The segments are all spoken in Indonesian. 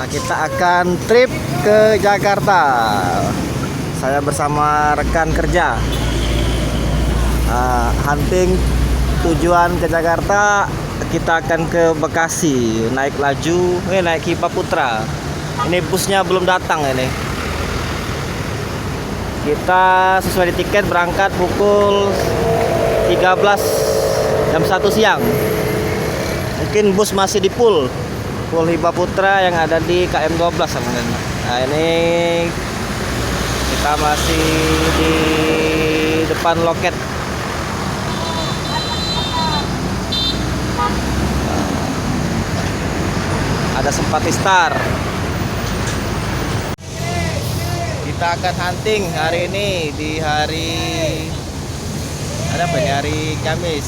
Nah, kita akan trip ke Jakarta. Saya bersama rekan kerja. Hunting tujuan ke Jakarta. Kita akan ke Bekasi, naik laju, naik Hiba Putra. Ini busnya belum datang ini. Kita sesuai di tiket berangkat pukul 13 jam 1 siang. Mungkin bus masih di Pool Hiba Putra yang ada di KM 12 teman-teman. Nah, ini kita masih di depan loket. Ada Simpati Star. Kita akan hunting hari ini di hari hari Kamis,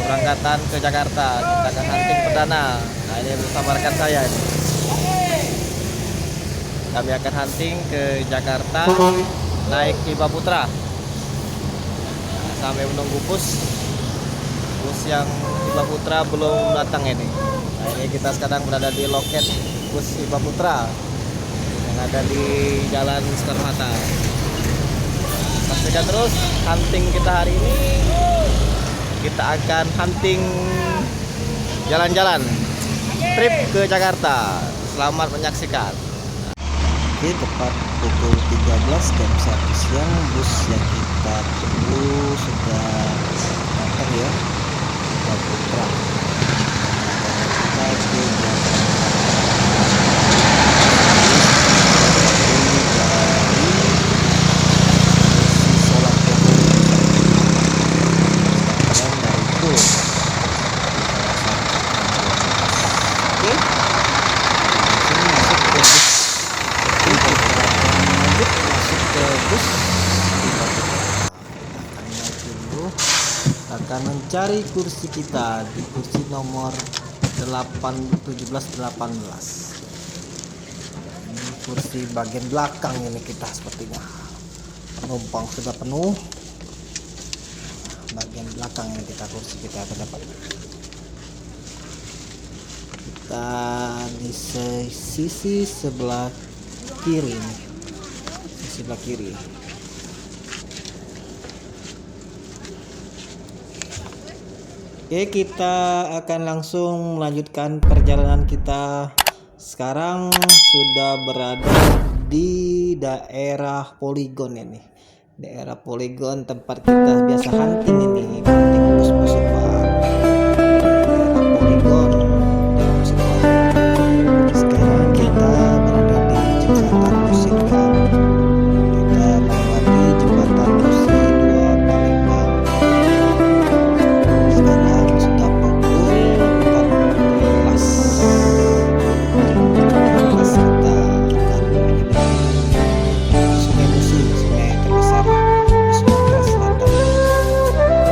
keberangkatan ke Jakarta. Kita akan hunting perdana. Nah, ini bersama rekan saya ini. Kami akan hunting ke Jakarta naik Hiba Putra. Nah, sampai menunggu bus yang Hiba Putra belum datang ini. Nah, ini kita sekarang berada di loket bus Hiba Putra yang ada di Jalan Soekarno-Hatta. Saksikan terus hunting kita hari ini. Kita akan hunting jalan-jalan trip ke Jakarta. Selamat menyaksikan. Oke, tepat pukul 13 jam 1 siang bus yang kita tunggu sudah datang ya, Hiba Putra. Kita ke Jakarta. Akan mencari kursi kita di kursi nomor 17-18. Ini kursi bagian belakang ini kita sepertinya. Penumpang sudah penuh. Bagian belakang ini kursi kita dapat. Kita di sisi sebelah kiri nih. Sisi sebelah kiri. Oke, kita akan langsung melanjutkan perjalanan kita. Sekarang sudah berada di daerah Poligon ini. Daerah Poligon tempat kita biasa hunting ini. Hunting bus-bus Subang. Daerah Poligon. Sekarang kita berada di jembatan Musi 2. Kita melewati jembatan Musi 2 Palembang. Sekarang sudah pukul 14. Kita akan menyeberangi Sungai Musi, sungai terbesar di Sumatera Selatan.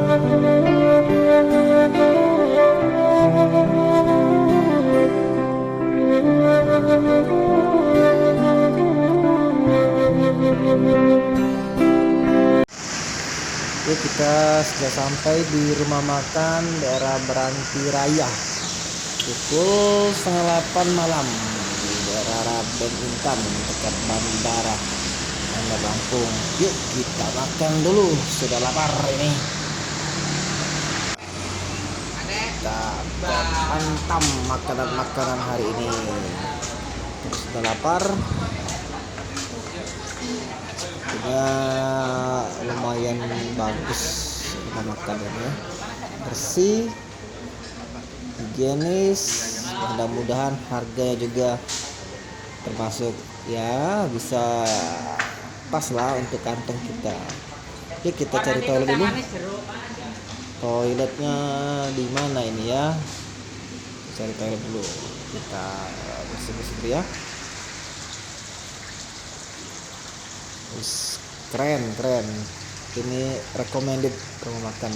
Oke, kita sudah sampai di rumah makan daerah Beranti Raya. Pukul 7:30 malam di daerah Raden Intan dekat Bandara Bandar Lampung. Yuk kita makan dulu, sudah lapar ini. Kita hantam makanan-makanan hari ini. Sudah lapar. Juga lumayan bagus rumah makanannya, bersih, higienis, mudah-mudahan harganya juga termasuk ya bisa pas lah untuk kantong kita. Oke, kita cari toilet dulu. Toiletnya di mana ini ya? Cari toilet dulu. Kita bersih-bersih dulu ya. Keren. Ini recommended rumah makan.